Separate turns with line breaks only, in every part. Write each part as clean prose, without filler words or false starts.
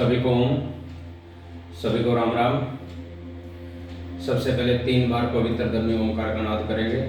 सभी को ओम, सभी को राम राम। सबसे पहले 3 बार पवित्र धर्मी ओंकार का नाद करेंगे।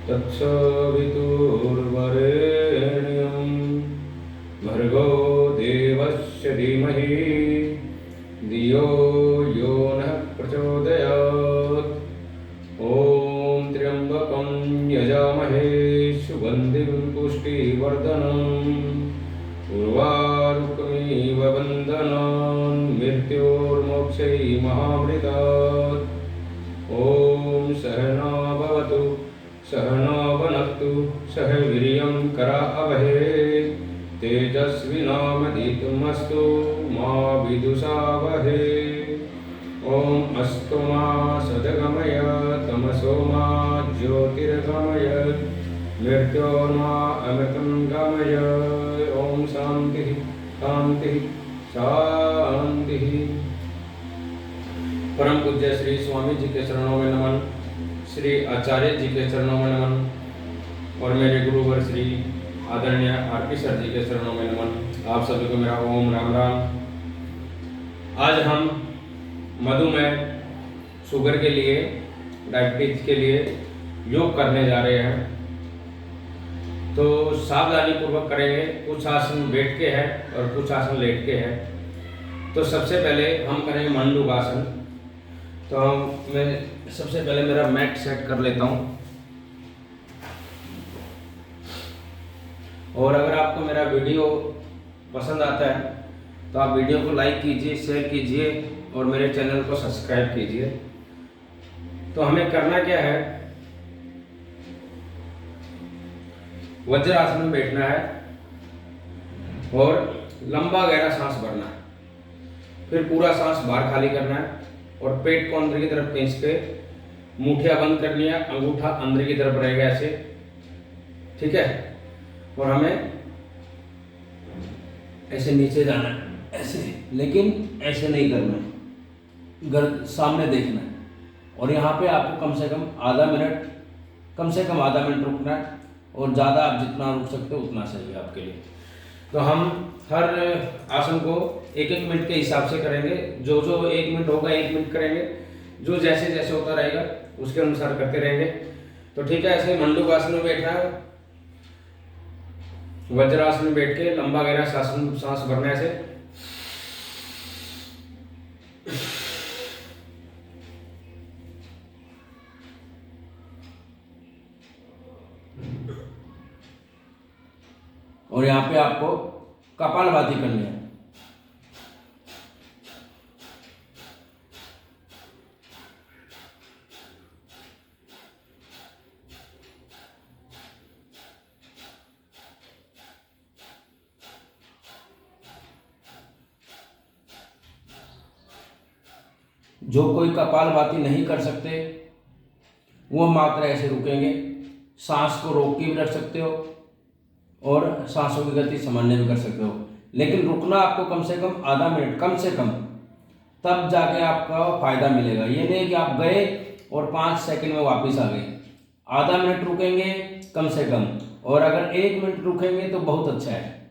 तत्सवितुर्वरेण्यं भर्गो देवस्य धीमहि धियो यो नः प्रचोदयात्। ॐ त्र्यम्बकं यजामहे सुगन्धिं पुष्टिवर्धनम् उर्वारुकमिव बन्धनान् मृत्योर्मोक्षैर्महामृतात्। ॐ सहना भवतु सहना भुनक्तु सह वीर्यं करावहै तेजस्विनामधीतमस्तु मा विदुषावहै। ॐ अस्तु मा सद्गमय तमसो मा ज्योतिर्गमय मृत्योर्मा अमृतं गमय। ॐ शान्तिः शान्तिः शान्तिः। परम पूज्य श्री स्वामी जी के चरणों में नमन, श्री आचार्य जी के चरणों में नमन और मेरे गुरुवर श्री आदरणीय आरपी सर जी के चरणों में नमन। आप सभी को मेरा ओम राम राम। आज हम मधुमेह, शुगर के लिए, डायबिटीज के लिए योग करने जा रहे हैं। तो सावधानी पूर्वक करेंगे। कुछ आसन बैठ के है और कुछ आसन लेट के है। तो सबसे पहले हम करेंगे मंडूकासन। तो मैं सबसे पहले मेरा मैट सेट कर लेता हूँ। और अगर आपको मेरा वीडियो पसंद आता है तो आप वीडियो को लाइक कीजिए, शेयर कीजिए और मेरे चैनल को सब्सक्राइब कीजिए। तो हमें करना क्या है, वज्रासन में बैठना है और लंबा गहरा सांस भरना है। फिर पूरा सांस बाहर खाली करना है और पेट को अंदर की तरफ खींच के मुठिया बंद करनी है, अंगूठा अंदर की तरफ रहेगा ऐसे, ठीक है। और हमें ऐसे नीचे जाना है, ऐसे, लेकिन ऐसे नहीं करना है, सामने देखना है। और यहाँ पे आपको कम से कम आधा मिनट रुकना है और ज़्यादा आप जितना रुक सकते हो उतना सही है आपके लिए। तो हम हर आसन को 1-1 मिनट के हिसाब से करेंगे। जो 1 मिनट होगा 1 मिनट करेंगे, जो जैसे जैसे होता रहेगा उसके अनुसार करते रहेंगे। तो ठीक है, ऐसे मंडूकासन में बैठना है, वज्रासन में बैठ के लंबा गहरा सांस भरना है ऐसे। और यहाँ पे आपको कपालभाति करनी है। जो कोई कपालभाति नहीं कर सकते वो मात्र ऐसे रुकेंगे। सांस को रोक के भी रख सकते हो और सांसों की गति सामान्य भी कर सकते हो, लेकिन रुकना आपको कम से कम आधा मिनट, कम से कम, तब जाके आपका फायदा मिलेगा। ये नहीं कि आप गए और 5 सेकंड में वापस आ गए। आधा मिनट रुकेंगे कम से कम, और अगर 1 मिनट रुकेंगे तो बहुत अच्छा है।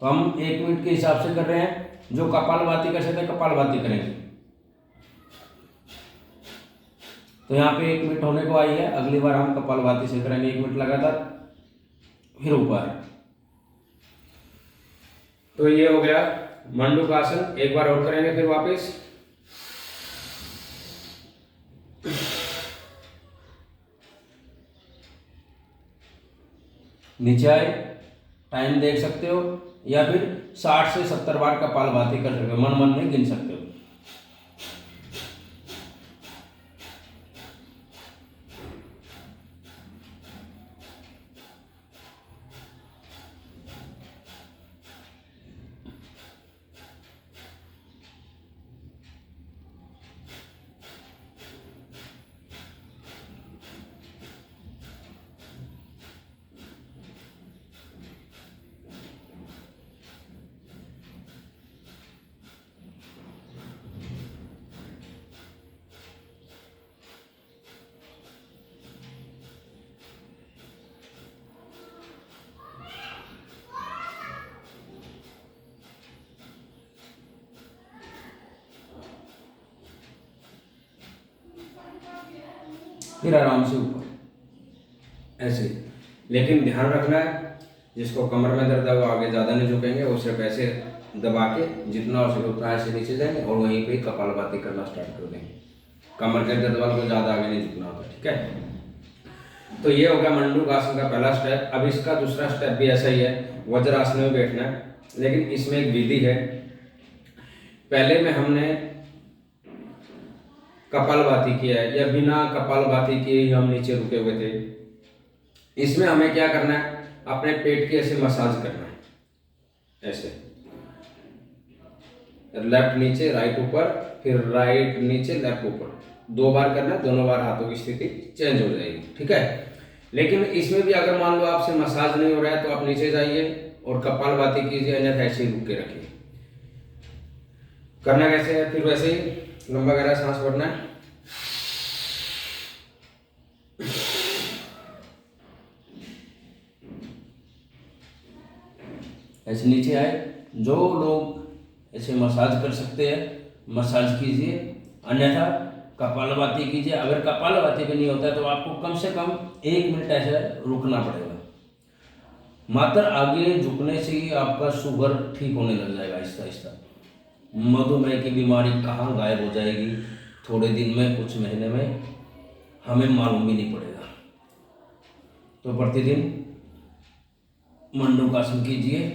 तो हम 1 मिनट के हिसाब से कर रहे हैं। जो कपालभाति कर सकते हैं कपालभाति करेंगे। तो यहाँ पे 1 मिनट होने को आई है। अगली बार हम कपालभाति से करेंगे 1 मिनट लगातार। फिर ऊपर तो ये हो गया मंडूकासन। एक बार और करेंगे फिर वापस। नीचे आए, टाइम देख सकते हो, या फिर 60 से 70 बार कपालभाति कर सकते हो, मन मन में गिन सकते हो। फिर आराम से ऊपर ऐसे। लेकिन ध्यान रखना है, जिसको कमर में दर्द है वो आगे ज़्यादा नहीं झुकेंगे, वो सिर्फ ऐसे दबा के जितना हो सके उतना ऐसे नीचे जाएंगे और वहीं पे कपालभाति करना स्टार्ट कर देंगे। कमर के दर्द वालों को ज़्यादा आगे नहीं झुकना होता, ठीक है। तो ये हो गया मंडूकासन का पहला स्टेप। अब इसका दूसरा स्टेप भी ऐसा ही है, वज्रासन में बैठना है, लेकिन इसमें एक विधि है। पहले में हमने कपालभाति किया है, या बिना कपालभाति किए ही हम नीचे रुके हुए थे। इसमें हमें क्या करना है, अपने पेट की ऐसे मसाज करना है, ऐसे लेफ्ट नीचे राइट ऊपर, फिर राइट नीचे लेफ्ट ऊपर, 2 बार करना है। दोनों बार हाथों की स्थिति चेंज हो जाएगी, ठीक है। लेकिन इसमें भी अगर मान लो आपसे मसाज नहीं हो रहा है तो आप नीचे जाइए और कपालभाति कीजिए, अन्यथा ऐसे ही रुक के रखिए। करना कैसे है, फिर वैसे ही लंबा गहरा सांस भरना है। ऐसे नीचे आए। जो लोग ऐसे मसाज कर सकते हैं मसाज कीजिए, अन्यथा कपालभाति कीजिए। अगर कपालभाति भी नहीं होता है तो आपको कम से कम 1 मिनट ऐसे रुकना पड़ेगा। मात्र आगे झुकने से ही आपका शुगर ठीक होने लग जाएगा आहिस्ता आहिस्ता। मधुमेह की बीमारी कहाँ गायब हो जाएगी थोड़े दिन में, कुछ महीने में, हमें मालूम भी नहीं पड़ेगा। तो प्रतिदिन मंडूकासन कीजिए।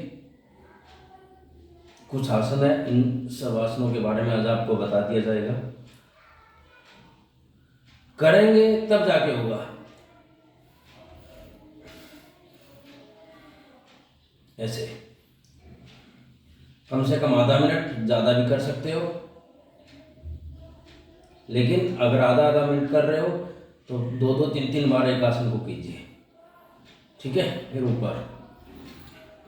कुछ आसन है, इन सब आसनों के बारे में आज आपको बता दिया जाएगा। करेंगे तब जाके होगा। ऐसे कम से कम आधा मिनट, ज़्यादा भी कर सकते हो, लेकिन अगर आधा मिनट कर रहे हो तो 2-2, 3-3 बार एक आसन को कीजिए, ठीक है। फिर ऊपर,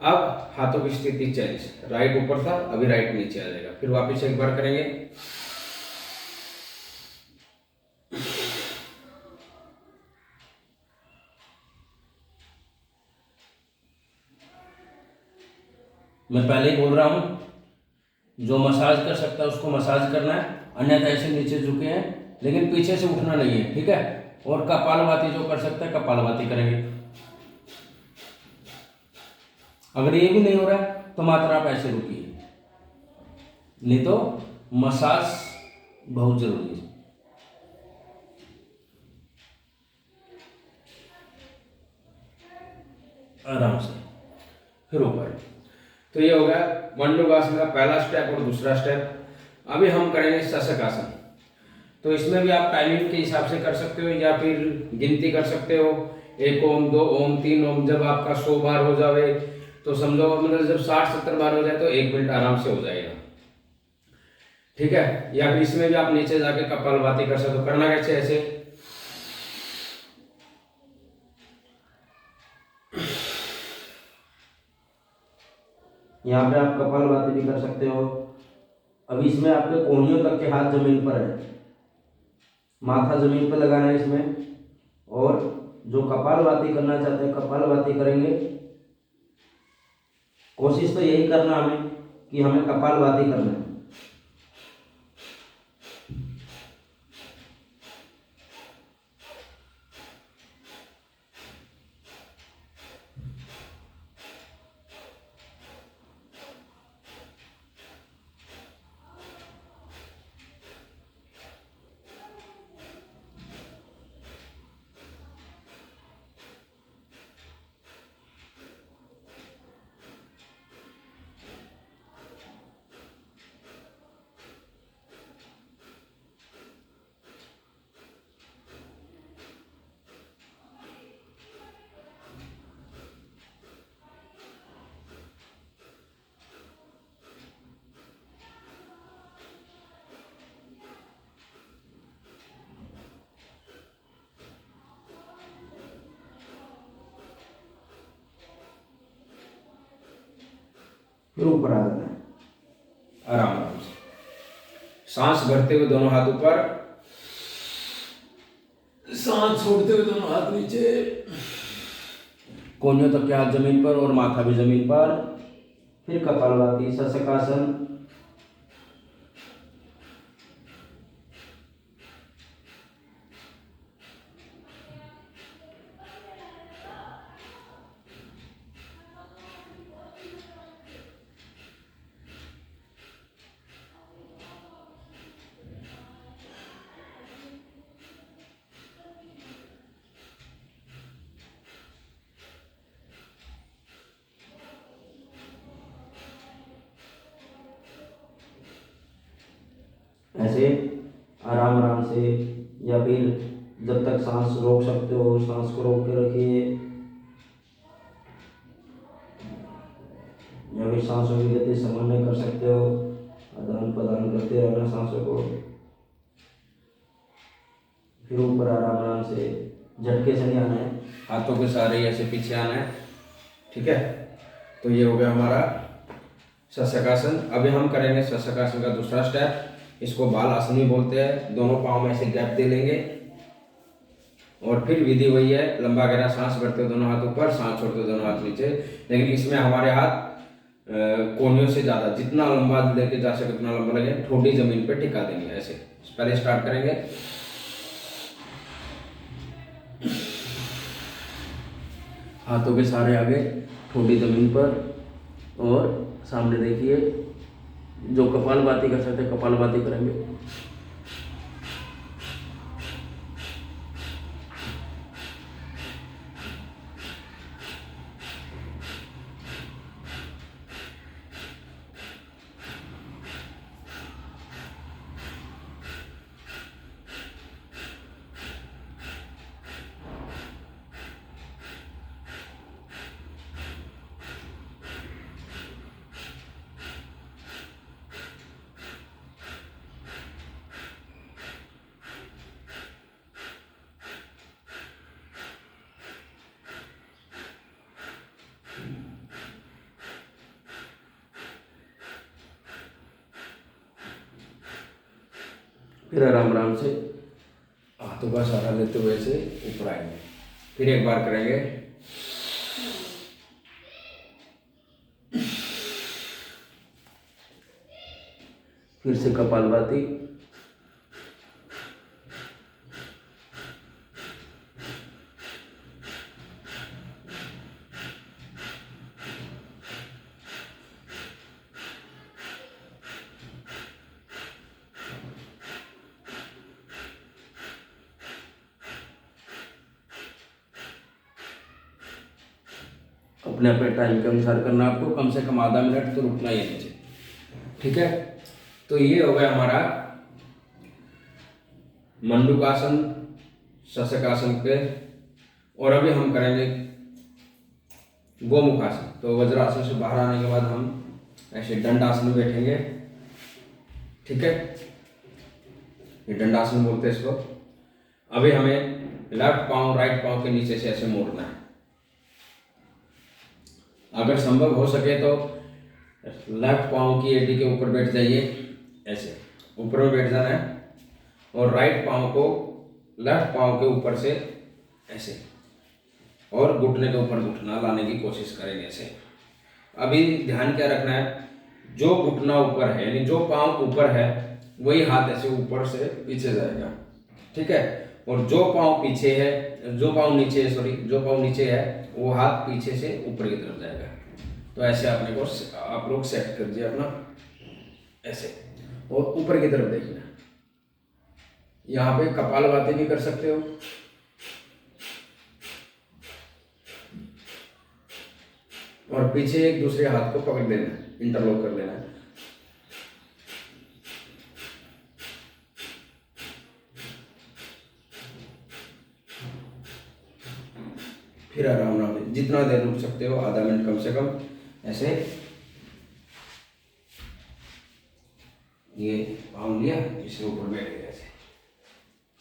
अब हाथों की स्थिति चेंज, राइट ऊपर था, अभी राइट नीचे आ जाएगा। फिर वापस एक बार करेंगे। मैं पहले ही बोल रहा हूं, जो मसाज कर सकता है उसको मसाज करना है, अन्यथा ऐसे नीचे झुके हैं, लेकिन पीछे से उठना नहीं है, ठीक है। और कपालभाति जो कर सकता है कपालभाति करेंगे। अगर ये भी नहीं हो रहा है तो मात्र आप ऐसे रुकिए, नहीं तो मसाज बहुत जरूरी है। आराम से फिर ऊपर। तो ये हो गया मंडूकासन का पहला स्टेप और दूसरा स्टेप। अभी हम करेंगे शशक आसन। तो इसमें भी आप टाइमिंग के हिसाब से कर सकते हो या फिर गिनती कर सकते हो, 1 ओम, 2 ओम, 3 ओम। जब आपका 100 बार हो जाए तो समझो, मतलब जब 60-70 बार हो जाए तो 1 मिनट आराम से हो जाएगा, ठीक है। या फिर इसमें भी आप नीचे जाके कपालभाति कर सकते हो। करना कैसे, ऐसे यहाँ पे आप कपालभाति भी कर सकते हो। अब इसमें आपके कोहनियों तक के हाथ जमीन पर है, माथा जमीन पर लगाना है इसमें। और जो कपालभाति करना चाहते हैं कपालभाति करेंगे। कोशिश तो यही करना हमें कि हमें कपालभाति करना है। फिर ऊपर आ जाना है आराम आराम से। सांस भरते हुए दोनों हाथ ऊपर, सांस छोड़ते हुए दोनों हाथ नीचे, कोहनियों तक के हाथ जमीन पर और माथा भी जमीन पर। फिर कपालभाति शशकासन। ऐसे आराम आराम से, या फिर जब तक सांस रोक सकते हो सांस को रोक के रखिए, या फिर सांसों की गति सामान्य कर सकते हो, आदान प्रदान करते रहना सांसों को। फिर ऊपर आराम आराम से, झटके से नहीं आना है, हाथों के सहारे ऐसे पीछे आना है, ठीक है। तो ये हो गया हमारा शशकासन। अभी हम करेंगे शशकासन का दूसरा स्टेप, इसको बाल आसन भी बोलते हैं। दोनों पाँव में ऐसे गैप दे लेंगे और फिर विधि वही है, लंबा गहरा सांस भरते हो दोनों हाथ ऊपर, सांस छोड़ते हो दोनों हाथ नीचे। लेकिन इसमें हमारे हाथ कोहनियों से ज़्यादा, जितना लंबा लेके जा सके उतना लंबा लगे, ठोडी जमीन पे टिका देंगे ऐसे। पहले स्टार्ट करेंगे, हाथों के सहारे आगे, ठोडी जमीन पर, और सामने देखिए। जो कपालभाति कर सकते हैं कपालभाति करेंगे। फिर आराम आराम से हाथों का सहारा लेते हुए से ऊपर आएंगे। फिर एक बार करेंगे, फिर से कपालभाति, अपने अपने टाइम के अनुसार करना आपको, कम से कम आधा मिनट तो रुकना ही नहीं चाहिए, ठीक है। तो ये हो गया हमारा मंडूकासन, शशकासन के। और अभी हम करेंगे गोमुखासन। तो वज्रासन से बाहर आने के बाद हम ऐसे दंडासन में बैठेंगे, ठीक है। ये दंडासन बोलते हैं इसको। अभी हमें लेफ्ट पाँव राइट पाँव के नीचे से ऐसे मोड़ना है। अगर संभव हो सके तो लेफ्ट पाँव की एडी के ऊपर बैठ जाइए, ऐसे ऊपर में बैठ जाना है, और राइट पाँव को लेफ्ट पाँव के ऊपर से ऐसे, और घुटने के ऊपर घुटना लाने की कोशिश करेंगे ऐसे। अभी ध्यान क्या रखना है, जो घुटना ऊपर है यानी जो पाँव ऊपर है वही हाथ ऐसे ऊपर से पीछे जाएगा, ठीक है। और जो पाँव पीछे है, जो पाँव नीचे है, सॉरी, जो पाँव नीचे है वो हाथ पीछे से ऊपर की तरफ जाएगा। तो ऐसे आपने को आप लोग सेट कर दिया अपना ऐसे, और ऊपर की तरफ देखना। यहाँ पे कपालभाति भी कर सकते हो, और पीछे एक दूसरे हाथ को पकड़ लेना है, इंटरलॉक कर लेना है। फिर आराम आराम जितना देर रुक सकते हो, आधा मिनट कम से कम ऐसे। ये पाँव लिया, इसके ऊपर बैठ गया ऐसे,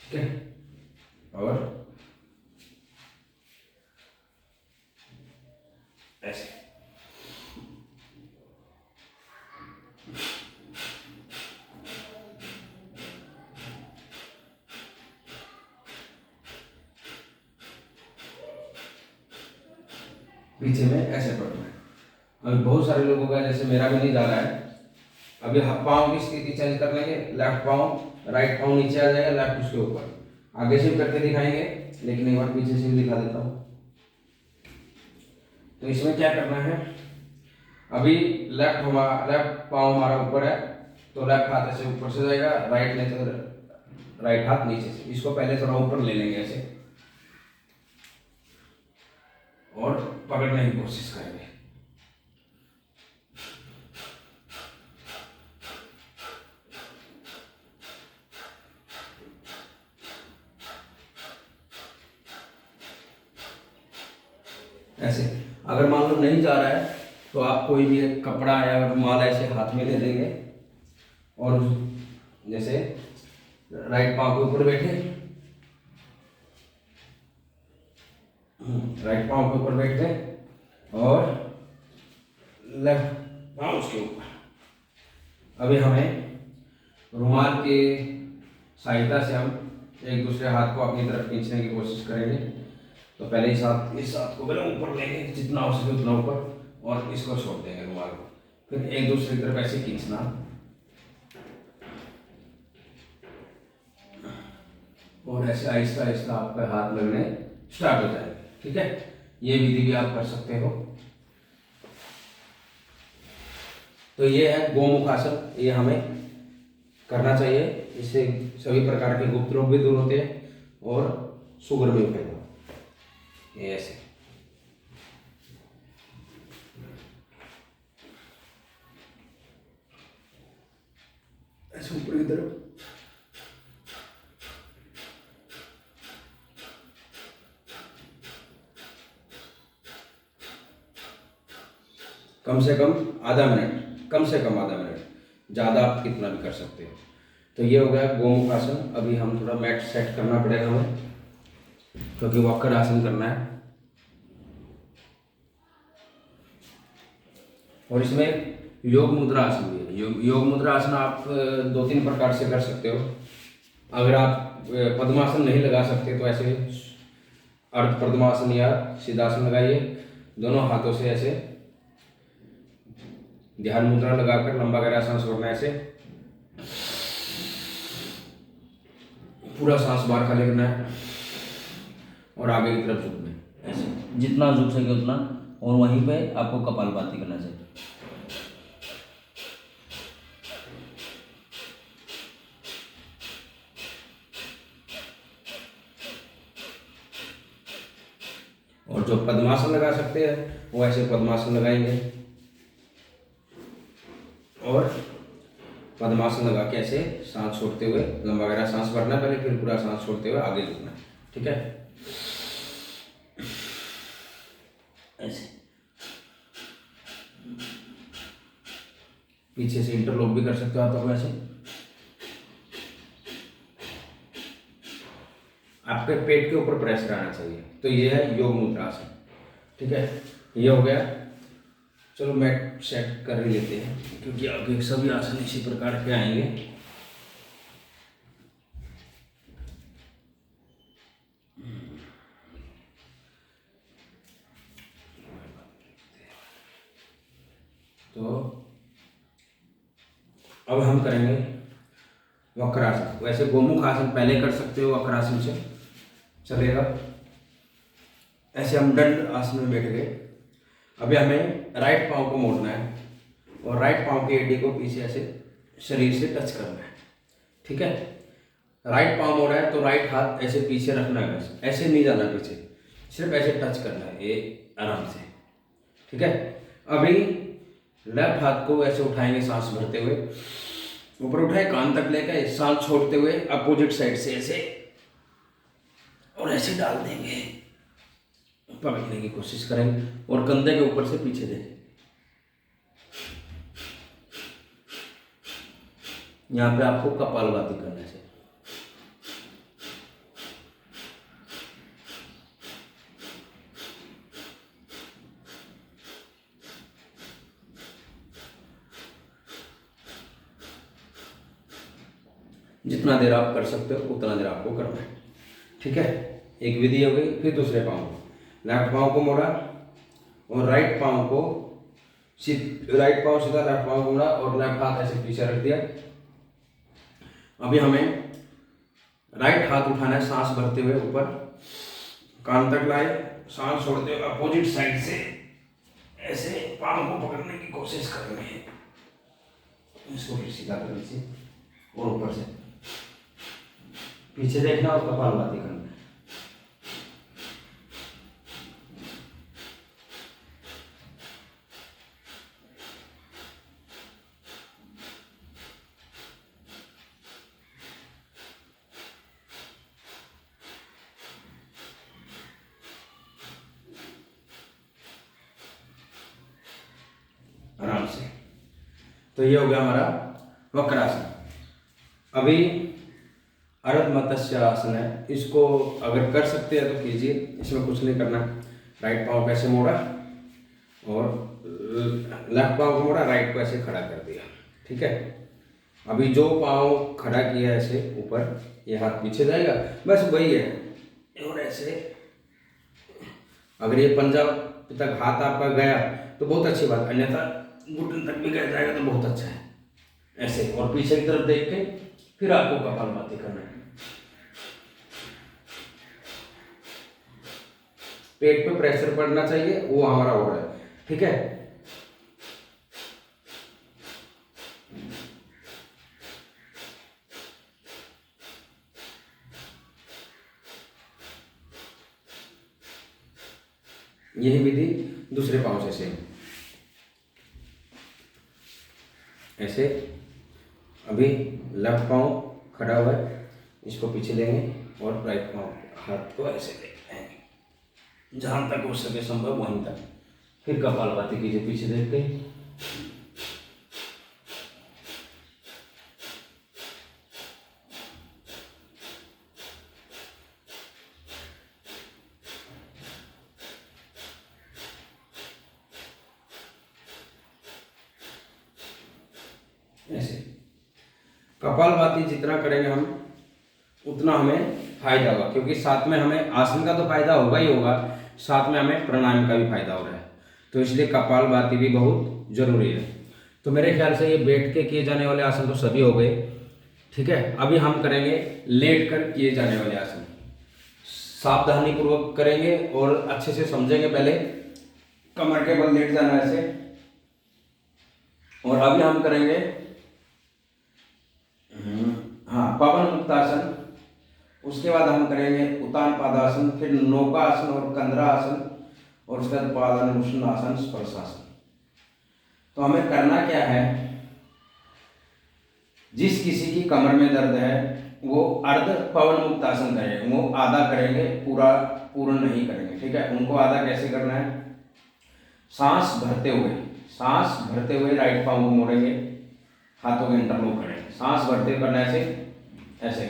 ठीक है। और ऐसे
पीछे में ऐसे पड़ना है। अभी बहुत सारे लोगों का, जैसे मेरा भी नहीं जा रहा है, अभी पाँव की स्थिति चेंज कर लेंगे। लेफ्ट पाँव, राइट पाँव नीचे आ जाएगा, लेफ्ट उसके ऊपर। आगे से भी करके दिखाएंगे, लेकिन एक बार पीछे से भी दिखा देता हूँ। तो इसमें क्या करना है, अभी लेफ्ट पाँव हमारा ऊपर है, तो लेफ्ट हाथ ऐसे ऊपर से जाएगा, राइट नहीं तो राइट हाथ नीचे से। इसको पहले थोड़ा ऊपर ले लेंगे ऐसे, और पकड़ने की कोशिश करेंगे। ऐसे अगर मान लो नहीं जा रहा है, तो आप कोई भी कपड़ा या रुमाल ऐसे हाथ में ले लेंगे, और जैसे राइट पाँव के ऊपर बैठे, राइट पाँव के ऊपर बैठ गए, और लेफ्ट पाँव उसके ऊपर। अभी हमें रुमाल की सहायता से हम एक दूसरे हाथ को अपनी तरफ खींचने की कोशिश करेंगे। तो पहले इस हाथ को पहले ऊपर लेंगे, जितना हो सके उतना ऊपर, और इसको छोड़ देंगे रुमाल को। फिर एक दूसरे की तरफ ऐसे खींचना, और ऐसे आहिस्ता आहिस्ता आपका हाथ लगने स्टार्ट हो जाएंगे। ठीक है, ये विधि भी आप कर सकते हो। तो ये है गोमुख आसन, ये हमें करना चाहिए। इससे सभी प्रकार के गुप्त रोग भी दूर होते हैं और शुगर भी पैदा। ये ऐसे ऐसे ऊपर की तरफ, कम से कम आधा मिनट, कम से कम आधा मिनट, ज़्यादा आप कितना भी कर सकते हो। तो ये हो गया गोमुख आसन। अभी हम थोड़ा मैट सेट करना पड़ेगा हमें, क्योंकि वक्र आसन करना है। और इसमें योग मुद्रा आसन भी है। योग मुद्रा आसन आप 2-3 प्रकार से कर सकते हो। अगर आप पद्मासन नहीं लगा सकते, तो ऐसे अर्ध पद्मासन या सिद्धासन लगाइए। दोनों हाथों से ऐसे ध्यान मुद्रा लगाकर लंबा गहरा सांस छोड़ना है। ऐसे पूरा सांस बाहर खाली करना है, और आगे की तरफ झुकना है। ऐसे जितना झुक सके उतना, और वहीं पे आपको कपालभाति करना चाहिए। और जो पद्मासन लगा सकते हैं वो ऐसे पद्मासन लगाएंगे, और पद्मासन लगा के ऐसे सांस छोड़ते हुए लंबा गहरा सांस भरना पहले, फिर पूरा सांस छोड़ते हुए आगे झुकना है। ठीक है, ऐसे पीछे से इंटरलॉक भी कर सकते हो हाथों को। ऐसे आपके पेट के ऊपर प्रेशर आना चाहिए। तो ये है योग मुद्रा आसन। ठीक है, ये हो गया। चलो मैट सेट कर ही लेते हैं, क्योंकि आगे सभी आसन इसी प्रकार के आएंगे। तो अब हम करेंगे वक्रासन। वैसे गोमुख आसन पहले कर सकते हो, वक्रासन से चलेगा। ऐसे हम दंड आसन में बैठ गए। अभी हमें राइट पाँव को मोड़ना है, और राइट पाँव की एडी को पीछे ऐसे शरीर से टच करना है। ठीक है, राइट पाँव मोड़ा है तो राइट हाथ ऐसे पीछे रखना है, ऐसे नहीं जाना पीछे, सिर्फ ऐसे टच करना है, ये आराम से। ठीक है, अभी लेफ्ट हाथ को ऐसे उठाएंगे, सांस भरते हुए ऊपर उठाए, कान तक लेकर सांस छोड़ते हुए अपोजिट साइड से ऐसे, और ऐसे डाल देंगे, पकड़ने की कोशिश करेंगे, और कंधे के ऊपर से पीछे देंगे। यहाँ पे आपको कपालभाति करना है। जितना देर आप कर सकते हो उतना देर आपको करना है। ठीक है, एक विधि हो गई। फिर दूसरे पाँव, लेफ्ट पाँव को मोड़ा और राइट पाँव को राइट पाँव सीधा, लेफ्ट पाँव को मोड़ा और लेफ्ट हाथ ऐसे पीछे रख दिया। अभी हमें राइट हाथ उठाना है, सांस भरते हुए ऊपर कान तक लाए, सांस छोड़ते हुए अपोजिट साइड से ऐसे पाँव को पकड़ने की कोशिश करनी है। इसको फिर सीधा कर लीजिए और ऊपर से पीछे देखना और कपालभाति करना। आराम से। तो ये हो गया हमारा वक्रासन। अभी अर्ध मत्स्य आसन है, इसको अगर कर सकते हैं तो कीजिए, इसमें कुछ नहीं करना। राइट पाँव को ऐसे मोड़ा और लेफ्ट पाँव को मोड़ा, राइट को ऐसे खड़ा कर दिया, ठीक है। अभी जो पाँव खड़ा किया ऐसे ऊपर, ये हाथ पीछे जाएगा, बस वही है। और ऐसे अगर ये पंजा तक हाथ आपका गया तो बहुत अच्छी बात, अन्यथा घुटने तक भी गया जाएगा तो बहुत अच्छा है। ऐसे और पीछे की तरफ देख के फिर आपको कपालभाति करना है। पेट पे प्रेशर पड़ना चाहिए, वो हमारा हो रहा है, ठीक है। यही विधि दूसरे पांव से सेम ऐसे। अभी लेफ्ट पांव खड़ा हुआ है, इसको पीछे लेंगे और राइट पांव हाथ को ऐसे लेंगे, जहां तक हो सके संभव वहीं तक। फिर कपालभाति कीजिए पीछे देख के। ऐसे कपालभाति जितना करेंगे हम उतना हमें फायदा होगा, क्योंकि साथ में हमें आसन का तो फायदा होगा ही होगा, साथ में हमें प्राणायाम का भी फायदा हो रहा है। तो इसलिए कपालभाति भी बहुत जरूरी है। तो मेरे ख्याल से ये बैठ के किए जाने वाले आसन तो सभी हो गए, ठीक है। अभी हम करेंगे लेट कर किए जाने वाले आसन। सावधानी पूर्वक करेंगे और अच्छे से समझेंगे। पहले कमर के बल लेट जाना ऐसे, और अभी हम करेंगे पवन मुक्तासन। उसके बाद हम करेंगे उत्तान पादासन, फिर नौकासन और कंद्रासन, और उसके बाद पादानुसन आसन, स्पर्शासन। तो हमें करना क्या है, जिस किसी की कमर में दर्द है वो अर्ध पवन मुक्तासन करेंगे, वो आधा करेंगे, पूरा पूर्ण नहीं करेंगे, ठीक है। उनको आधा कैसे करना है, सांस भरते हुए राइट पाँव को मोड़ेंगे, हाथों के इंटरलॉक करेंगे, सांस भरते हुए करना ऐसे ऐसे,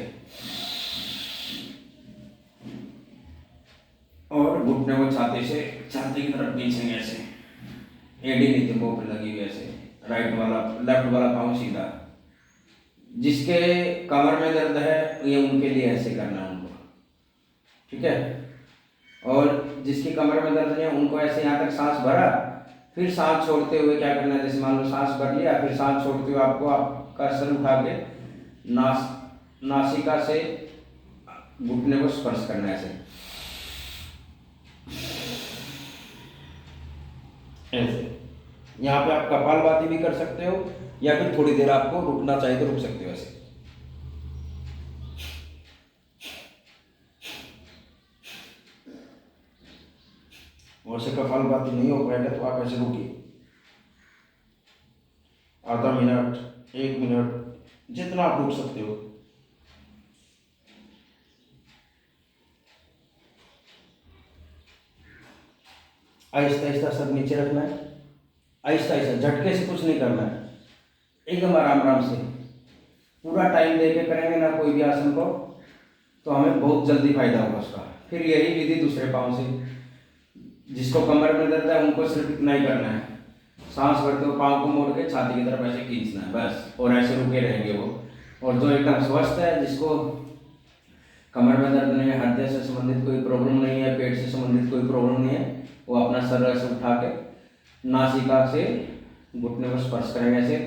और घुटने को छाती की तरफ खींचेंगे ऐसे, एड़ी नीचे मुंह पे लगी हुई ऐसे। लेफ्ट वाला पाँव सीधा। जिसके कमर में दर्द है ये उनके लिए ऐसे करना है उनको, ठीक है। और जिसकी कमर में दर्द नहीं है उनको ऐसे यहाँ तक सांस भरा, फिर सांस छोड़ते हुए क्या करना है, जैसे मान लो सांस भर लिया, फिर सांस छोड़ते हुए आपको आपका सर उठा के नासिका से घुटने को स्पर्श करना है ऐसे ऐसे। यहाँ पे आप कपालभाति भी कर सकते हो, या फिर थोड़ी देर आपको रुकना चाहिए तो रुक सकते हो ऐसे। और से कपालभाति नहीं हो पाएगा तो आप ऐसे रुकिए, आधा मिनट, 1 मिनट, जितना आप रुक सकते हो। आहिस्ता आहिस्ता सब नीचे रखना है, आहिस्ता आहिस्ता, झटके से कुछ नहीं करना है, एकदम आराम आराम से। पूरा टाइम देके करेंगे ना कोई भी आसन को तो हमें बहुत जल्दी फायदा होगा उसका। फिर यही विधि दूसरे पाँव से, जिसको कमर में दर्द है उनको सिर्फ इतना ही करना है, सांस भरते हुए पाँव को मोड़ के छाती की तरफ ऐसे खींचना है बस, और ऐसे रुके रहेंगे वो। और जो एकदम स्वस्थ है, जिसको कमर में दर्द नहीं है, हृदय से संबंधित कोई प्रॉब्लम नहीं है, पेट से संबंधित कोई प्रॉब्लम नहीं है, वो अपना सर ऐसे उठा के नासिका से घुटने को स्पर्श करेंगे ऐसे।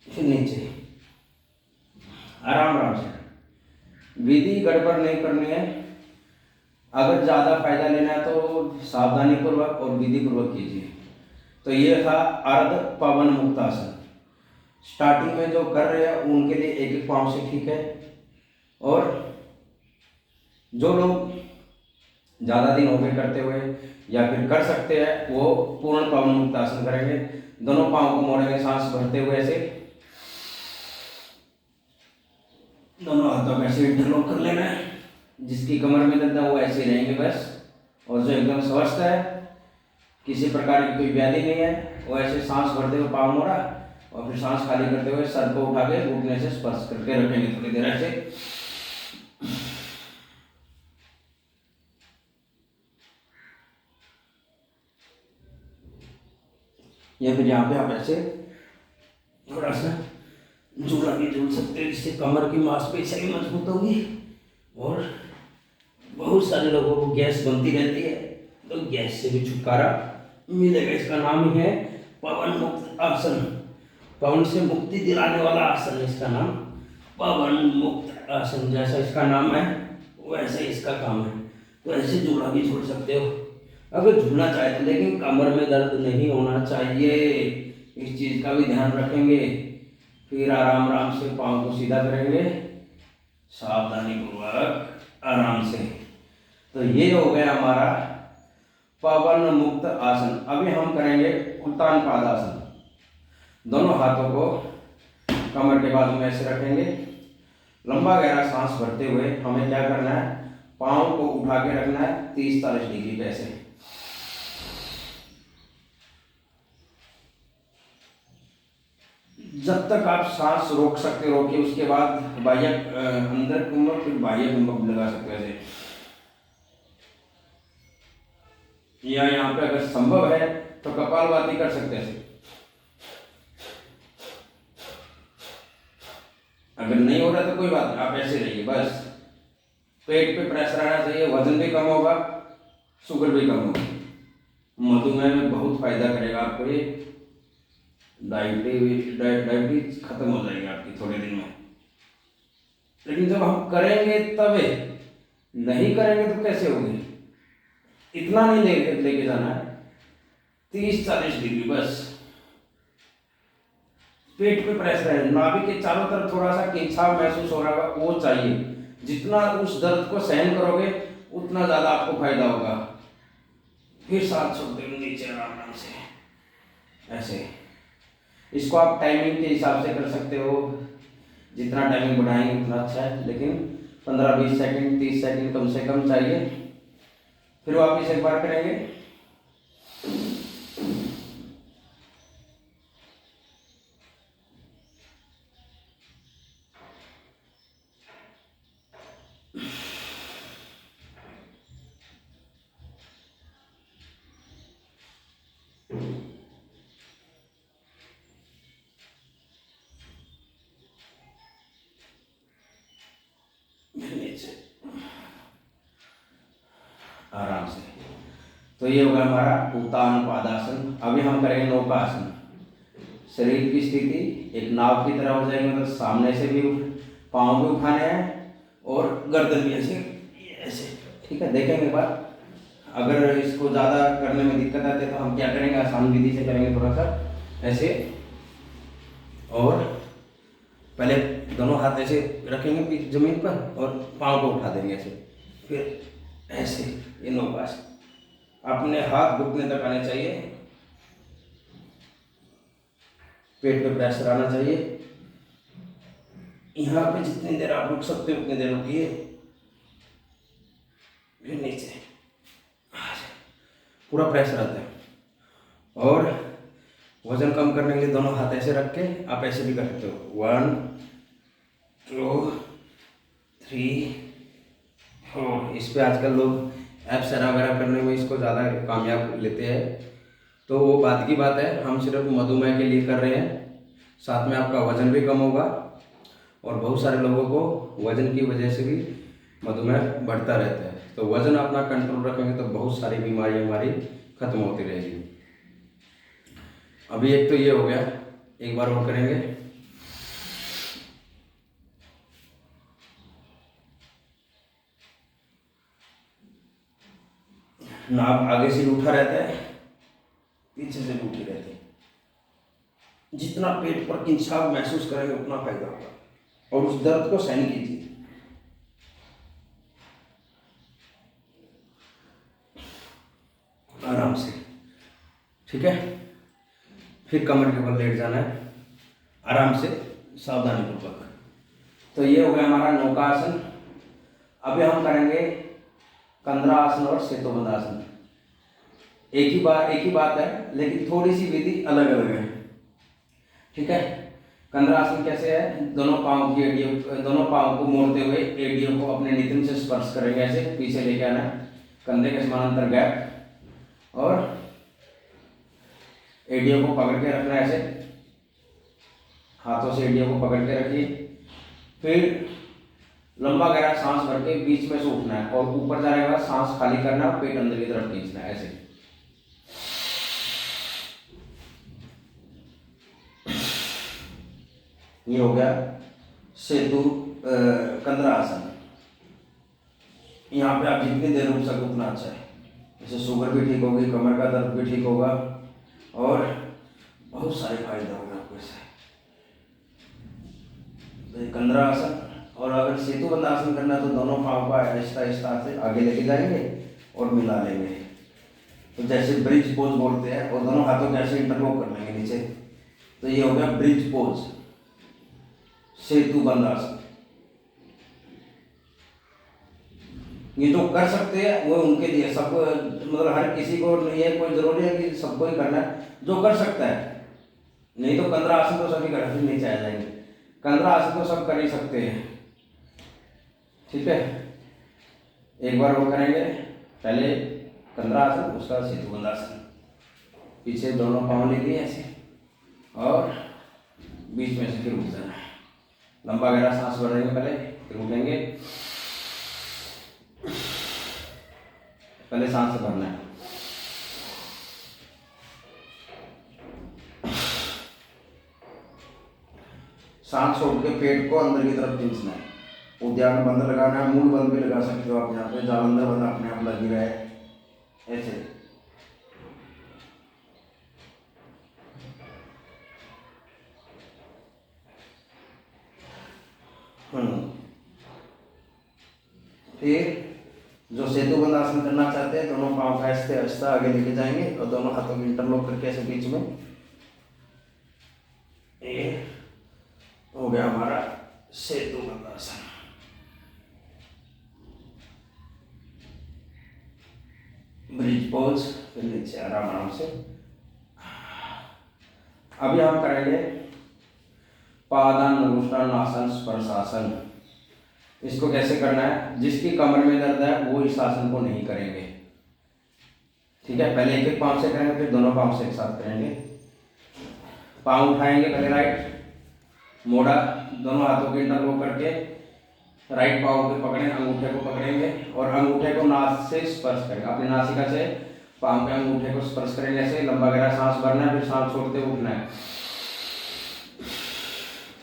फिर नीचे आराम आराम से। विधि गड़बड़ नहीं करनी है। अगर ज़्यादा फायदा लेना है तो सावधानी पूर्वक और विधि पूर्वक कीजिए। तो ये था अर्ध पवन मुक्त आसन। स्टार्टिंग में जो कर रहे हैं उनके लिए एक एक पाँव से ठीक है, और जो लोग ज़्यादा दिन हो गए करते हुए या फिर कर सकते हैं वो पूर्ण पवन मुक्त आसन करेंगे। दोनों पाँव को मोड़ेंगे सांस भरते हुए ऐसे, दोनों हाथों को ऐसे इंटरलॉक कर लेना है। जिसकी कमर में दर्द है वो ऐसे रहेंगे बस, और जो एकदम स्वस्थ है, किसी प्रकार की कोई व्याधि नहीं है, वो ऐसे सांस भरते हुए पाँव मोड़ा और फिर सांस खाली करते हुए सर को उठा के घुटने से स्पर्श करके रखेंगे थोड़ी देर ऐसे। या फिर यहाँ पे आप ऐसे थोड़ा सा झूला भी झूल सकते हैं, जिससे कमर की मांसपेशियां भी मजबूत होगी। और बहुत सारे लोगों को गैस बनती रहती है, तो गैस से भी छुटकारा मिलेगा। इसका नाम ही है पवन मुक्त आसन। पवन से मुक्ति दिलाने वाला आसन है इसका नाम, पवन मुक्त आसन। जैसा इसका नाम है वैसा ही इसका काम है। तो ऐसे झूला भी झूल सकते हो अगर झूलना चाहे तो, लेकिन कमर में दर्द नहीं होना चाहिए, इस चीज़ का भी ध्यान रखेंगे। फिर आराम आराम से पाँव को सीधा करेंगे, सावधानी पूर्वक आराम से। तो ये हो गया हमारा पवन मुक्त आसन। अभी हम करेंगे उत्तान पादासन। दोनों हाथों को कमर के बाजू में ऐसे रखेंगे, लंबा गहरा सांस भरते हुए हमें क्या करना है, पाँव को उठा के रखना है 30-40 डिग्री पे ऐसे। जब तक आप सांस रोक सकते रोकिए, उसके बाद बाह्य अंदर कुंभक फिर बाह्य कुंभक लगा सकते हैं ऐसे। या यहाँ पे अगर संभव है तो कपालभाति कर सकते हैं। अगर नहीं हो रहा तो कोई बात नहीं, आप ऐसे रहिए बस। पेट पे प्रेशर आना चाहिए, वजन भी कम होगा, शुगर भी कम होगा। मधुमेह में बहुत फायदा करेगा आपको ये। डायबिटीज खत्म हो जाएगी आपकी थोड़े दिन में। लेकिन जब हम करेंगे तबे, नहीं करेंगे तो कैसे होगी। इतना नहीं लेके जाना है, 30-40 डिग्री बस। पेट पे प्रेशर है, नाभि के चारों तरफ थोड़ा सा खिंचाव महसूस हो रहा होगा, वो चाहिए। जितना उस दर्द को सहन करोगे उतना ज्यादा आपको फायदा होगा। फिर सांस छोड़ते हुए नीचे आराम से ऐसे। इसको आप टाइमिंग के हिसाब से कर सकते हो, जितना टाइमिंग बढ़ाएंगे उतना अच्छा है, लेकिन 15-20 सेकंड 30 सेकंड कम से कम चाहिए। फिर वापिस एक बार करेंगे। आराम से। तो ये होगा हमारा उत्तान पादासन। अभी हम करेंगे नौकासन। शरीर की स्थिति एक नाव की तरह हो जाएगी, मतलब सामने से भी पाँव भी उठाने हैं और गर्दन भी ऐसे ऐसे, ठीक है। देखेंगे बात, अगर इसको ज़्यादा करने में दिक्कत आती है तो हम क्या करेंगे, आसान विधि से करेंगे थोड़ा सा ऐसे। और पहले दोनों हाथ ऐसे रखेंगे जमीन पर और पाँव को उठा देंगे ऐसे, फिर ऐसे। ये नौकासन। अपने हाथ घुटने तक आने चाहिए, पेट पे प्रेशर आना चाहिए। यहाँ पे जितनी देर आप रुक सकते हो उतनी देर रुकिए, फिर नीचे पूरा प्रेशर आता है। और वजन कम करने के लिए दोनों हाथ ऐसे रख के आप ऐसे भी कर सकते हो। 1 2 3 4। इस पे आजकल लोग ऐप्स वगैरह करने में इसको ज़्यादा कामयाब लेते हैं, तो वो बात की बात है। हम सिर्फ मधुमेह के लिए कर रहे हैं, साथ में आपका वजन भी कम होगा। और बहुत सारे लोगों को वजन की वजह से भी मधुमेह बढ़ता रहता है, तो वजन अपना कंट्रोल रखेंगे तो बहुत सारी बीमारी हमारी खत्म होती रहेगी। अभी एक तो ये हो गया, एक बार और करेंगे। नाभ आगे से उठा रहता है, पीछे से उठी रहती है। जितना पेट पर खिंचाव महसूस करेंगे उतना फायदा होगा, और उस दर्द को सहन कीजिए। आराम से, ठीक है। फिर कमर के बल लेट जाना है आराम से, सावधानी पूर्वक। तो ये हो गया हमारा नौकासन। अभी हम करेंगे कंद्रा आसन और सेतुबंध आसन। एक ही बात है, लेकिन थोड़ी सी विधि अलग अलग है, ठीक है। कंद्रा आसन कैसे है? दोनों पाँव को मोड़ते हुए एड़ियों को अपने नितंब से स्पर्श करेंगे, ऐसे पीछे लेके आना, कंधे के समानांतर गैप, और एड़ियों को पकड़ के रखना है ऐसे, हाथों से एड़ियों को पकड़ के रखिए। फिर लंबा गहरा सांस भर के बीच में से उठना है, और ऊपर जाने के बाद सांस खाली करना, पेट अंदर की तरफ खींचना है ऐसे। ये हो गया सेतु कंद्रा आसन। यहाँ पे आप जितनी देर रुक सको उतना अच्छा है। इससे शुगर भी ठीक होगी, कमर का दर्द भी ठीक होगा, और बहुत सारे फायदे होंगे आपको इससे। तो कंद्रा आसन। और अगर सेतुबंध आसन करना है तो दोनों पाँव को आहिस्ता आहिस्ता से आगे लेके जाएंगे और मिला लेंगे, तो जैसे ब्रिज पोज बोलते हैं, और दोनों हाथों को ऐसे इंटरलॉक कर लेंगे नीचे। तो ये हो गया ब्रिज पोज, सेतुबंध आसन। ये जो कर सकते हैं वो उनके लिए, सबको मतलब हर किसी को नहीं है, कोई जरूरी है कि सबको ही करना है, जो कर सकता है। नहीं तो कंद्रा आसन तो सभी कर, नीचे आ जाएंगे। कंद्रा आसन तो सब कर ही सकते हैं, ठीक है। एक बार वो करेंगे, पहले कंद्रा आसन, उसका सेतुबंध आसन। पीछे दोनों पाँव ले लिए ऐसे, और बीच में से फिर उठ जाना है। लंबा गहरा सांस भरेंगे पहले, फिर उठेंगे। पहले सांस से भरना है, सांस छोड़ के पेट को अंदर की तरफ खींचना है। उद्यान बंद लगाना है, मूल बंद भी लगा सकते हो आप, यहाँ पे जालंधर बंद अपने आप लगी रहे ऐसे। फिर जो सेतुबंध आसन करना चाहते हैं, दोनों पाँव का आहिस्ते आहिस्ता आगे लेके जाएंगे, और दोनों हाथों को इंटरलॉक करके ऐसे बीच में। ये हो गया हमारा सेतुबंध आसन। ब्रिज पोज, फिर नीचे आराम आराम से। अभी हम करेंगे पादानुष्ठानासन स्पर्शासन। इसको कैसे करना है? जिसकी कमर में दर्द है वो इस आसन को नहीं करेंगे, ठीक है। पहले एक एक पाँव से करेंगे, फिर दोनों पाँव से एक साथ करेंगे। पाँव उठाएंगे पहले राइट, मोड़ा, दोनों हाथों के इंटरलॉक करके राइट पाँव पे पकड़ें, अंगूठे को पकड़ेंगे, और अंगूठे को नाक से स्पर्श करेंगे। अपनी नासिका से पाँव के अंगूठे को स्पर्श करेंगे ऐसे। लंबा गहरा सांस भरना है, फिर सांस छोड़ते उठना है,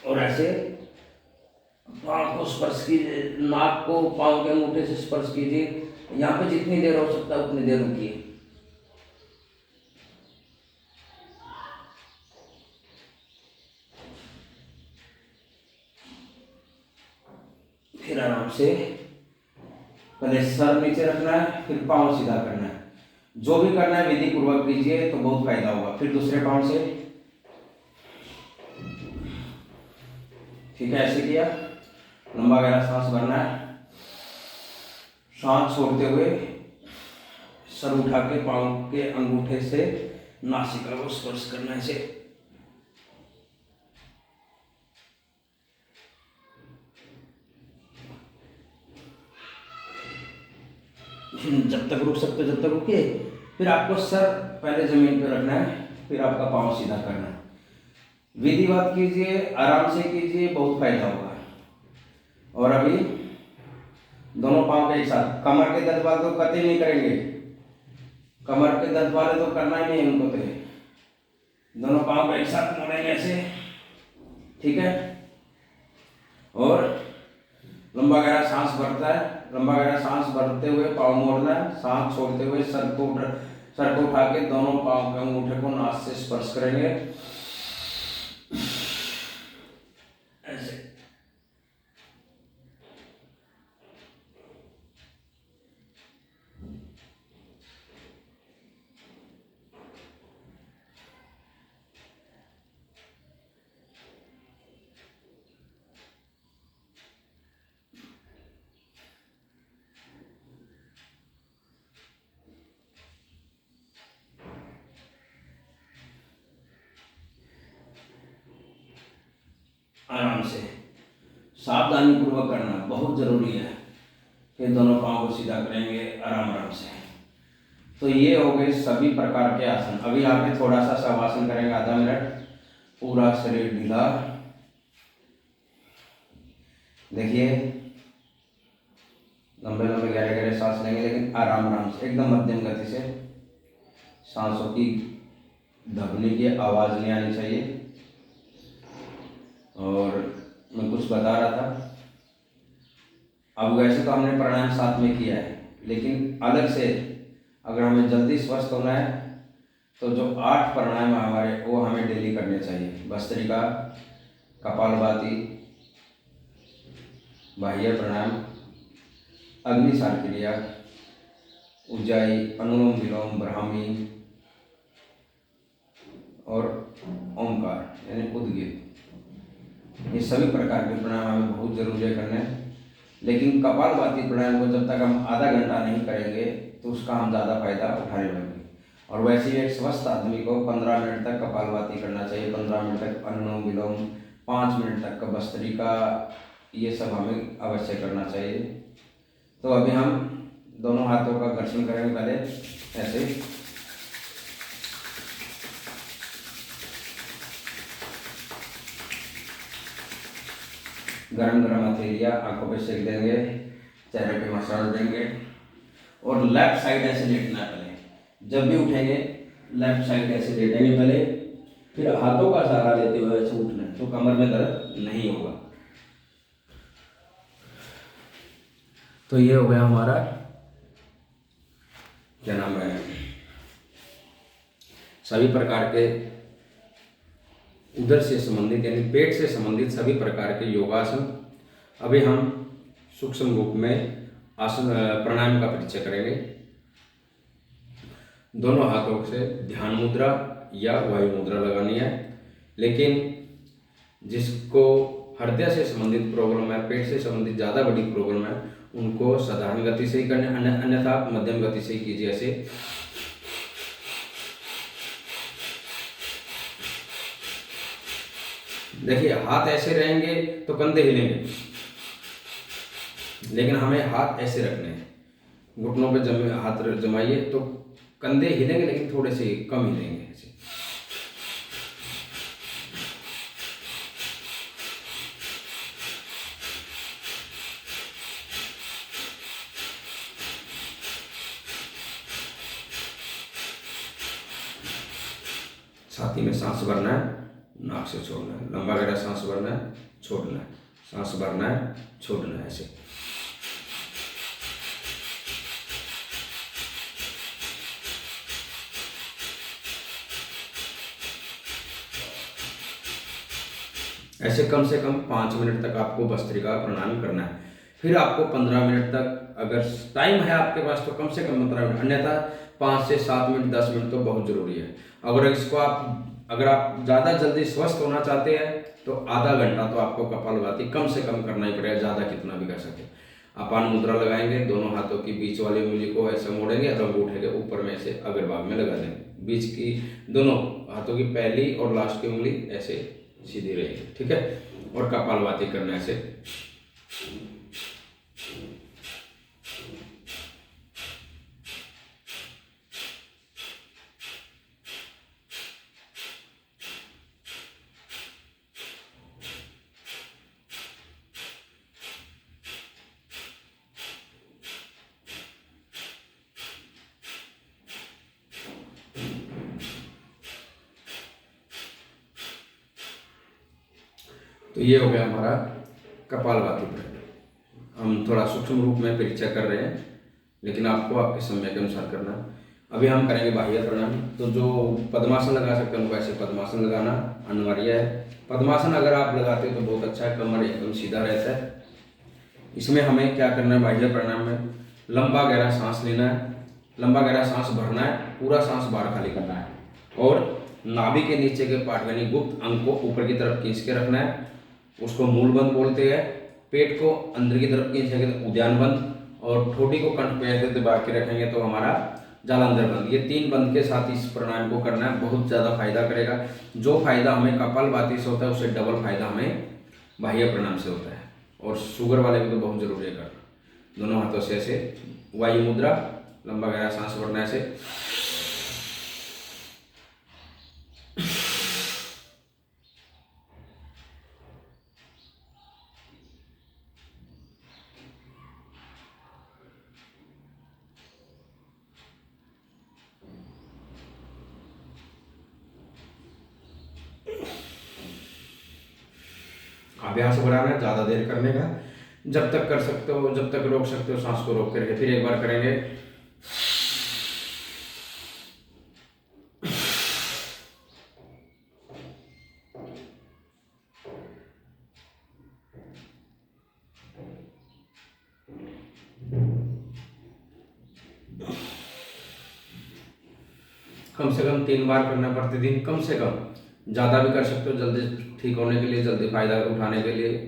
और ऐसे पाँव को स्पर्श कीजिए, नाक को पाँव के अंगूठे से स्पर्श कीजिए। यहाँ पे जितनी देर हो सकता है उतनी देर रुकिए। फिर आराम से पहले सर नीचे रखना है, फिर पाँव सीधा करना है। जो भी करना है विधि पूर्वक कीजिए तो बहुत फायदा होगा। फिर दूसरे पाँव से, ठीक है, ऐसे किया। लंबा गहरा सांस भरना है, सांस छोड़ते हुए सर उठा के पाँव के अंगूठे से नासिका को स्पर्श करना है ऐसे। जब तक रुक सकते हो जब तक रुकिए। फिर आपको सर पहले ज़मीन पर रखना है, फिर आपका पाँव सीधा करना है। विधिवत कीजिए, आराम से कीजिए, बहुत फायदा होगा। और अभी दोनों पाँव के एक साथ, कमर के दर्द वाले तो कतई नहीं करेंगे, कमर के दर्द वाले तो करना ही नहीं है उनको। तो दोनों पाँव को एक साथ मोड़ेंगे ऐसे, ठीक है। और लंबा गहरा सांस भरता है, लंबा गहरा सांस भरते हुए पाँव मोड़ना है, सांस छोड़ते हुए सर को उठा के दोनों पाँव के अंगूठे को नाक से स्पर्श करेंगे ऐसे। आराम से सावधानी पूर्वक करना बहुत जरूरी है। फिर दोनों पाँव को सीधा करेंगे आराम से। तो ये हो गए सभी प्रकार के आसन। अभी यहाँ पे थोड़ा सा शवासन करेंगे, आधा मिनट, पूरा शरीर ढीला। देखिए लंबे लंबे गहरे गहरे सांस लेंगे, लेकिन आराम से, एकदम मध्यम गति से। सांसों की दबने की आवाज़ नहीं आनी चाहिए। और मैं कुछ बता रहा था, अब वैसे तो हमने प्राणायाम साथ में किया है, लेकिन अलग से अगर हमें जल्दी स्वस्थ होना है तो जो 8 प्राणायाम हमारे वो हमें डेली करने चाहिए। भस्त्रिका, कपालभाति, बाह्य प्राणायाम, अग्निसार क्रिया, उज्जाई, अनुलोम विलोम, ब्राह्मी और ओमकार यानी उद्गीत। ये सभी प्रकार के प्राणायाम हमें बहुत जरूरी है करने। लेकिन कपालभाति प्राणायाम को जब तक हम आधा घंटा नहीं करेंगे तो उसका हम ज़्यादा फायदा उठाने लगेंगे। और वैसे ही एक स्वस्थ आदमी को 15 मिनट तक कपालभाति करना चाहिए, 15 मिनट तक अनुलोम विलोम, 5 मिनट तक का भस्त्रिका, ये सब हमें अवश्य करना चाहिए। तो अभी हम दोनों हाथों का घर्षण करेंगे पहले ऐसे। गरम गरम हथेलियाँ आंखों पे सेक देंगे, चेहरे पे मसाज देंगे। और लेफ्ट साइड ऐसे लेटना है पहले। जब भी उठेंगे लेफ्ट साइड ऐसे लेटेंगे पहले, फिर हाथों का सहारा लेते हुए ऐसे उठना है, तो कमर में दर्द नहीं होगा। तो ये हो गया हमारा क्या नाम है, सभी प्रकार के उदर से संबंधित यानी पेट से संबंधित सभी प्रकार के योगासन। अभी हम सूक्ष्म रूप में आसन प्राणायाम का परिचय करेंगे। दोनों हाथों से ध्यान मुद्रा या वायु मुद्रा लगानी है। लेकिन जिसको हृदय से संबंधित प्रॉब्लम है, पेट से संबंधित ज़्यादा बड़ी प्रॉब्लम है, उनको साधारण गति से ही करने, अन्यथा मध्यम गति से ही कीजिए। ऐसे देखिए, हाथ ऐसे रहेंगे तो कंधे हिलेंगे, लेकिन हमें हाथ ऐसे रखने हैं, घुटनों पे हाथ जमाइए तो कंधे हिलेंगे, लेकिन थोड़े से कम हिलेंगे ऐसे। छाती में सांस भरना है, नाक से छोड़ना है। लंबा गहरा सांस भरना है, छोड़ना है, सांस भरना है, छोड़ना है, ऐसे। ऐसे कम से कम 5 मिनट तक आपको भस्त्रिका प्राणायाम करना है। फिर आपको 15 मिनट तक, अगर टाइम है आपके पास तो कम से कम 15 मिनट, अन्यथा 5 से 7 मिनट 10 मिनट तो बहुत जरूरी है। अगर आप ज़्यादा जल्दी स्वस्थ होना चाहते हैं तो आधा घंटा तो आपको कपालभाति कम से कम करना ही पड़ेगा, ज़्यादा कितना भी कर सके। अपान मुद्रा लगाएंगे, दोनों हाथों की बीच वाली उंगली को ऐसे मोड़ेंगे और अंगूठे के ऊपर में ऐसे अग्रभाग में लगा देंगे। बीच की दोनों हाथों की पहली और लास्ट की उंगली ऐसे सीधी रहेगी, ठीक है। और कपालभाति करना ऐसे। तो ये हो गया हमारा कपालभाति प्रणाम। हम थोड़ा सूक्ष्म रूप में परीक्षा कर रहे हैं, लेकिन आपको आपके समय के अनुसार करना है। अभी हम करेंगे बाह्य प्रणाम। तो जो पद्मासन लगा सकते हैं उनको ऐसे पद्मासन लगाना अनिवार्य है। पद्मासन अगर आप लगाते हो तो बहुत अच्छा है, कमर एकदम सीधा रहता है। इसमें हमें क्या करना है, बाह्य प्राणायाम में लंबा गहरा सांस लेना है, लंबा गहरा सांस भरना है, पूरा सांस बाहर खाली करना है और नाभि के नीचे के पार्ट यानी गुप्त अंग को ऊपर की तरफ खींच के रखना है, उसको मूलबंध बोलते हैं। पेट को अंदर की तरफ खींचेंगे तो उद्यान बंद, और ठोड़ी को कंठ पे ऐसे दबा के रखेंगे तो हमारा जालंधर बंद। ये 3 बंद के साथ इस प्राणायाम को करना है, बहुत ज़्यादा फायदा करेगा। जो फायदा हमें कपालभाति से होता है उससे डबल फायदा हमें बाह्य प्राणायाम से होता है। और शुगर वाले को तो बहुत जरूरी है करना। दोनों हाथों से ऐसे वायु मुद्रा, लंबा गहरा सांस भरना ऐसे। अभ्यास बढ़ाना है, ज़्यादा देर करने का, जब तक कर सकते हो, जब तक रोक सकते हो सांस को रोक करके। फिर एक बार करेंगे। कम से कम 3 बार करना प्रतिदिन, कम से कम। ज़्यादा भी कर सकते हो जल्दी ठीक होने के लिए, जल्दी फायदा उठाने के लिए।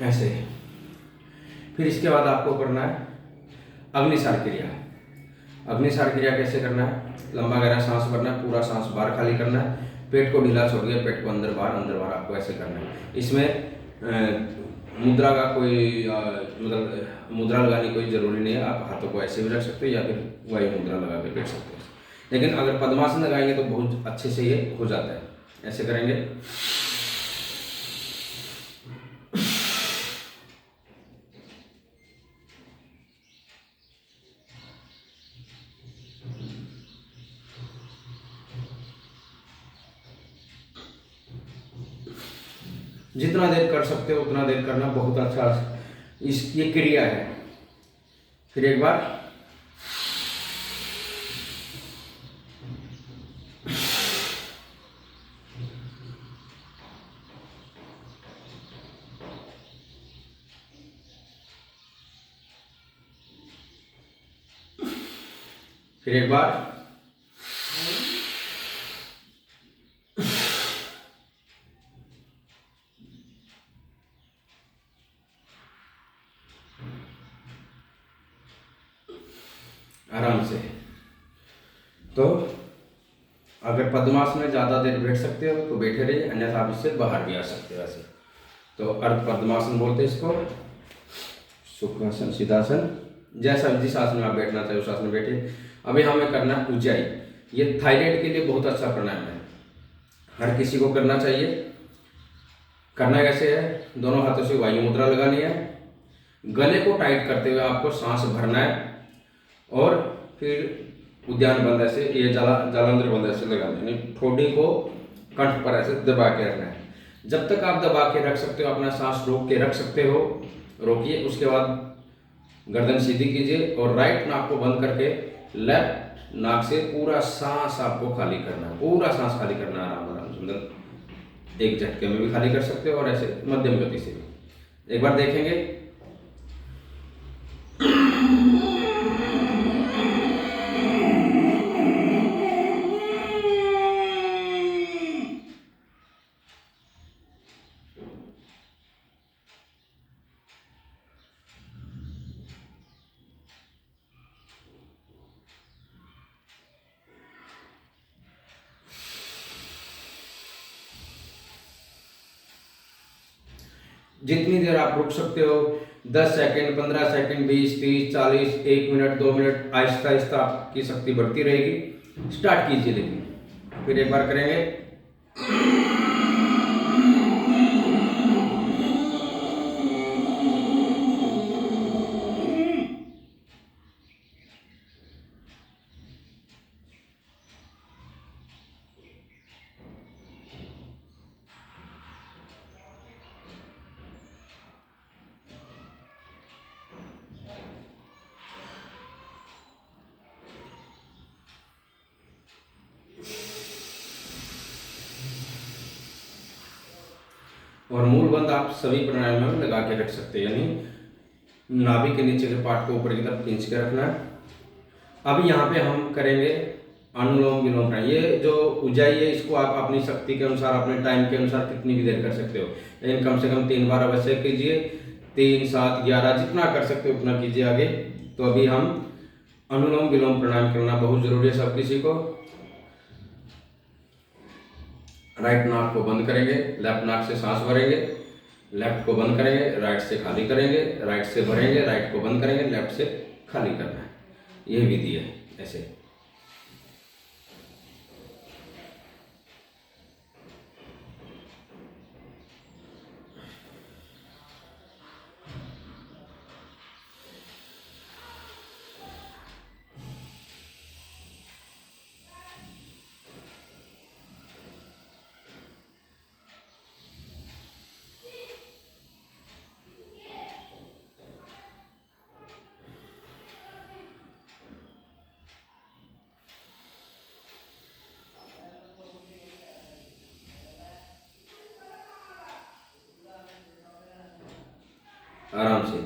ऐसे। फिर इसके बाद आपको करना है अग्निसार क्रिया। अग्निसार क्रिया कैसे करना है, लंबा गहरा सांस भरना है, पूरा सांस बाहर खाली करना है, पेट को ढीला छोड़ के पेट को अंदर बाहर आपको ऐसे करना है। इसमें मुद्रा का कोई मतलब मुद्रा लगाने की कोई जरूरी नहीं है, आप हाथों को ऐसे भी रख सकते हो या फिर वायु मुद्रा लगा के बैठ सकते हो। लेकिन अगर पद्मासन लगाएंगे तो बहुत अच्छे से ये हो जाता है। ऐसे करेंगे। जितना देर कर सकते हो उतना देर करना, बहुत अच्छा ये क्रिया है। फिर एक बार। फिर एक बार। आराम से। तो अगर पद्मासन में ज़्यादा देर बैठ सकते हो तो बैठे रहिए, अन्यथा आप इससे बाहर भी आ सकते हो। ऐसे तो अर्ध पद्मासन बोलते हैं इसको, सुखासन, सिद्धासन, जैसा जिस आसन में आप बैठना चाहिए उस आसन में बैठे। अभी हमें करना है ऊंचाई। ये थायराइड के लिए बहुत अच्छा प्राणायाम है, हर किसी को करना चाहिए। करना कैसे है, दोनों हाथों से वायु मुद्रा लगानी है, गले को टाइट करते हुए आपको सांस भरना है और फिर उद्यान बंद ऐसे, ये जालंधर बंद ऐसे लगाना है, यानी ठोड़ी को कंठ पर ऐसे दबा के रखना है। जब तक आप दबा के रख सकते हो, अपना सांस रोक के रख सकते हो, रोकिए। उसके बाद गर्दन सीधी कीजिए और राइट नाक को बंद करके लेफ्ट नाक से पूरा सांस आपको खाली करना है, पूरा सांस खाली करना है, आराम आराम सुंदर। एक झटके में भी खाली कर सकते हो और ऐसे मध्यम गति से भी। एक बार देखेंगे। जितनी देर आप रुक सकते हो, 10 second, 15 second, 20, 30, 40, 1 minute, 2 minute, Aahista Aahista आपकी शक्ति बढ़ती रहेगी। स्टार्ट कीजिए। लेकिन फिर एक बार करेंगे। और मूल बंद आप सभी प्राणायामों में लगा के रख सकते हैं, यानी नाभि के नीचे के पार्ट को ऊपर की तरफ खींच के रखना है। अब यहाँ पे हम करेंगे अनुलोम विलोम प्राणायाम। ये जो ऊंचाई है इसको आप अपनी शक्ति के अनुसार, अपने टाइम के अनुसार कितनी भी देर कर सकते हो, लेकिन कम से कम 3 बार अवश्य कीजिए। 3, 7, 11 जितना कर सकते हो उतना कीजिए आगे। तो अभी हम अनुलोम विलोम प्राणायाम करना बहुत जरूरी है सब किसी को। राइट नाक को बंद करेंगे, लेफ्ट नाक से सांस भरेंगे, लेफ्ट को बंद करेंगे, राइट से खाली करेंगे, राइट से भरेंगे, राइट को बंद करेंगे, लेफ्ट से खाली करना है। यह विधि है ऐसे। आराम से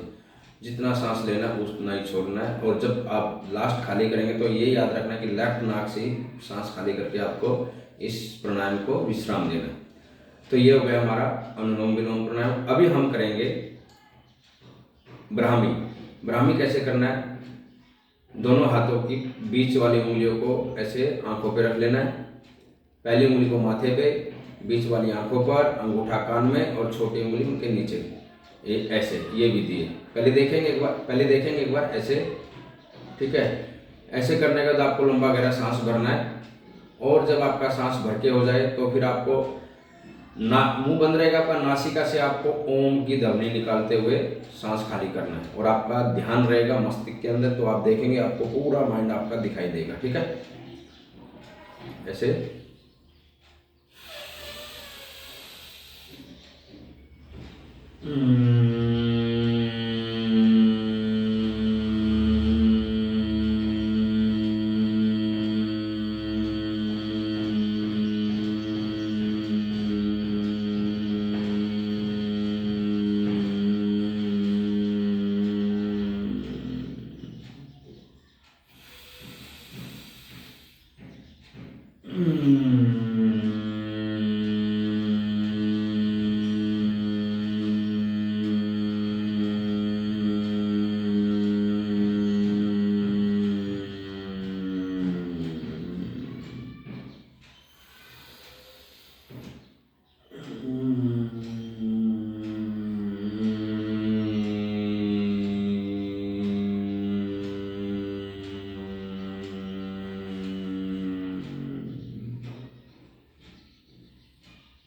जितना सांस लेना है उतना ही छोड़ना है। और जब आप लास्ट खाली करेंगे तो ये याद रखना कि लेफ्ट नाक से ही सांस खाली करके आपको इस प्राणायाम को विश्राम देना है। तो ये हो गया हमारा अनुलोम विलोम प्राणायाम। अभी हम करेंगे ब्राह्मी। ब्राह्मी कैसे करना है? दोनों हाथों की बीच वाली उंगलियों को ऐसे आंखों पे रख लेना है। पहली उंगली को माथे पे, बीच वाली आंखों पर, अंगूठा कान में और छोटी उंगली उनके नीचे। ये ऐसे, ये विधि है। पहले देखेंगे एक बार ऐसे, ठीक है। ऐसे करने के बाद आपको लंबा गहरा सांस भरना है। और जब आपका सांस भर के हो जाए तो फिर आपको मुंह बंद रहेगा, पर नासिका से आपको ओम की ध्वनि निकालते हुए सांस खाली करना है। और आपका ध्यान रहेगा मस्तिष्क के अंदर, तो आप देखेंगे आपको पूरा माइंड आपका दिखाई देगा, ठीक है। ऐसे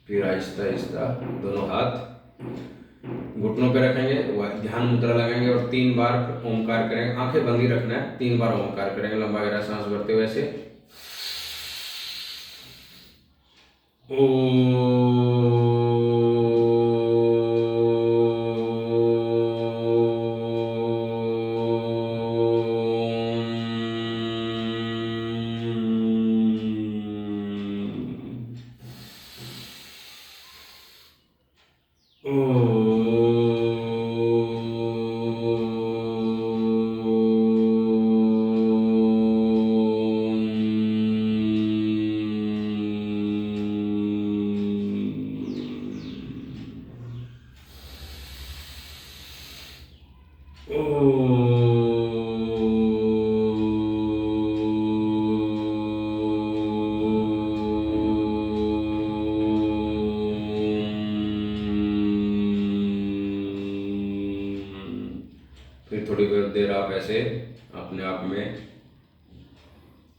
फिर आहिस्ता आहिस्ता दोनों हाथ घुटनों पे रखेंगे, ध्यान मुद्रा लगाएंगे और 3 बार ओमकार करेंगे। आंखें बंद ही रखना है। 3 बार ओमकार करेंगे लंबा गहरा सांस भरते हुए ऐसे। फिर थोड़ी देर आप ऐसे अपने आप में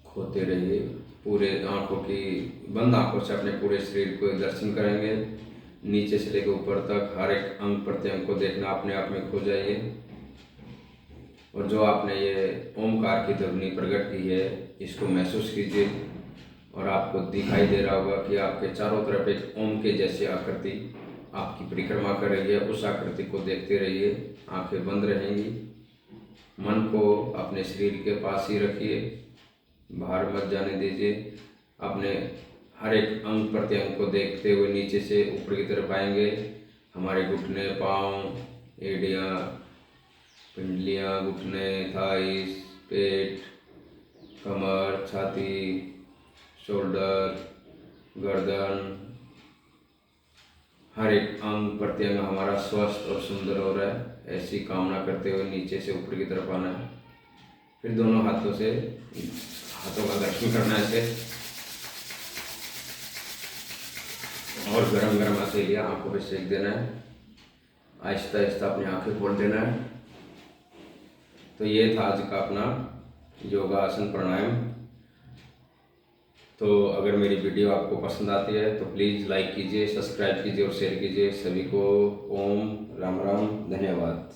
खोते रहिए।
पूरे आँखों की बंद आँखों से अपने पूरे शरीर को दर्शन करेंगे। नीचे से लेकर ऊपर तक हर एक अंग प्रत्यंग को देखना अपने आप में खो जाइए। और जो आपने ये ओमकार की ध्वनि प्रकट की है इसको महसूस कीजिए और आपको दिखाई दे रहा होगा कि आपके चारों तरफ एक ओम के जैसी आकृति आपकी परिक्रमा कर रही है। उस आकृति को देखते रहिए, आंखें बंद रहेंगी। मन को अपने शरीर के पास ही रखिए, बाहर मत जाने दीजिए। अपने हर एक अंग प्रत्यंग को देखते हुए नीचे से ऊपर की तरफ आएंगे। हमारे घुटने, पाँव, एड़ियाँ, पिंडलियाँ, घुटने, थाइस, पेट, कमर, छाती, शोल्डर, गर्दन, हर एक अंग प्रत्यंग हमारा स्वस्थ और सुंदर हो रहा है। ऐसी कामना करते हुए नीचे से ऊपर की तरफ आना है। फिर दोनों हाथों का दर्शन करना है ऐसे, और गरम गरम हथेलियाँ आंखों पे सेक देना है। आहिस्ता आहिस्ता अपनी आंखें खोल देना है। तो ये था आज का अपना योगासन प्राणायाम। तो अगर मेरी वीडियो आपको पसंद आती है तो प्लीज़ लाइक कीजिए, सब्सक्राइब कीजिए और शेयर कीजिए। सभी को ओम राम राम, धन्यवाद।